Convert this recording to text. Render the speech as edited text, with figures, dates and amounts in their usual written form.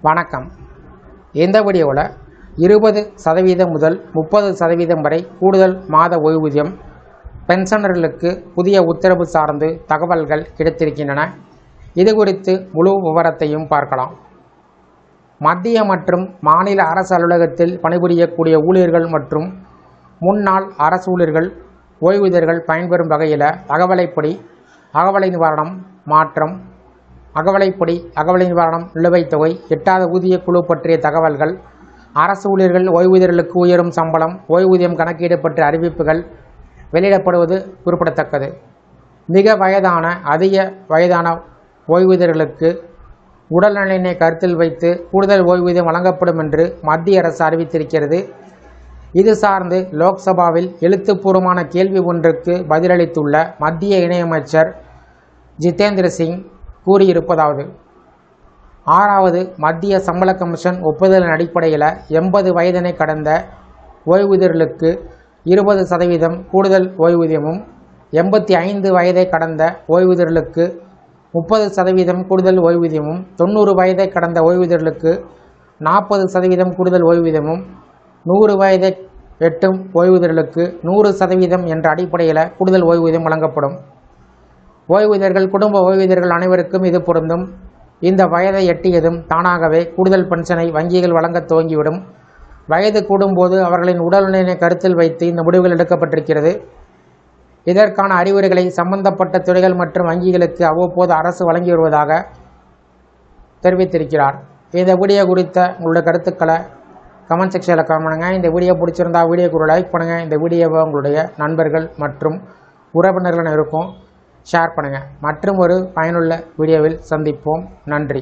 வணக்கம். இந்த வீடியோவில் 20% முதல் 30% வரை கூடுதல் மாத ஓய்வூதியம் பென்ஷனர்களுக்கு புதிய உத்தரவு சார்ந்து தகவல்கள் கிடைத்திருக்கின்றன. இது குறித்து முழு விவரத்தையும் பார்க்கலாம். மத்திய மற்றும் மாநில அரசு அலுவலகத்தில் பணிபுரியக்கூடிய ஊழியர்கள் மற்றும் முன்னாள் அரசு ஊழியர்கள் ஓய்வூதியர்கள் பயன்பெறும் வகையில் அகவலை நிவாரணம் மாற்றம், அகவலை நிவாரணம், நிலுவைத் தொகை, எட்டாத ஊதிய குழு பற்றிய தகவல்கள், அரசு ஊழியர்கள் ஓய்வூதியர்களுக்கு உயரும் சம்பளம், ஓய்வூதியம் கணக்கீடு பற்றிய அறிவிப்புகள் வெளியிடப்படுவது குறிப்பிடத்தக்கது. அதிக வயதான ஓய்வூதியர்களுக்கு உடல்நலனை கருத்தில் வைத்து கூடுதல் ஓய்வூதியம் வழங்கப்படும் என்று மத்திய அரசு அறிவித்திருக்கிறது. இது சார்ந்து லோக்சபாவில் எழுத்துப்பூர்வமான கேள்வி ஒன்றுக்கு பதிலளித்துள்ள மத்திய இணையமைச்சர் ஜிதேந்திர சிங் கூறியிருப்பதாவது: 6வது மத்திய சம்பள கமிஷன் ஒப்புதலின் அடிப்படையில் 80 வயதினை கடந்த ஓய்வூதியர்களுக்கு 20% கூடுதல் ஓய்வூதியமும், 85 வயதை கடந்த ஓய்வூதியர்களுக்கு 30% கூடுதல் ஓய்வூதியமும், 90 வயதை கடந்த ஓய்வூதியர்களுக்கு 40% கூடுதல் ஓய்வூதியமும், 100 வயதை எட்டும் ஓய்வூதியர்களுக்கு 100% என்ற அடிப்படையில் கூடுதல் ஓய்வூதியம் வழங்கப்படும். ஓய்வூதியர்கள், குடும்ப ஓய்வூதியர்கள் அனைவருக்கும் இது பொருந்தும். இந்த வயதை எட்டியதும் தானாகவே கூடுதல் பென்ஷனை வங்கிகள் வழங்க துவங்கிவிடும். வயது கூடும்போது அவர்களின் உடல்நிலையை கருத்தில் வைத்து இந்த முடிவுகள் எடுக்கப்பட்டிருக்கிறது. இதற்கான அறிவுரைகளை சம்பந்தப்பட்ட துறைகள் மற்றும் வங்கிகளுக்கு அவ்வப்போது அரசு வழங்கி வருவதாக தெரிவித்திருக்கிறார். இந்த வீடியோ குறித்த உங்களுடைய கருத்துக்களை கமெண்ட் செக்ஷனில் கமெண்ட் பண்ணுங்கள். இந்த வீடியோ பிடிச்சிருந்தா வீடியோக்கு ஒரு லைக் பண்ணுங்கள். இந்த வீடியோவை உங்களுடைய நண்பர்கள் மற்றும் உறவினர்கள் இருக்கும் ஷேர் பண்ணுங்கள். மற்றும் ஒரு பயனுள்ள வீடியோவில் சந்திப்போம். நன்றி.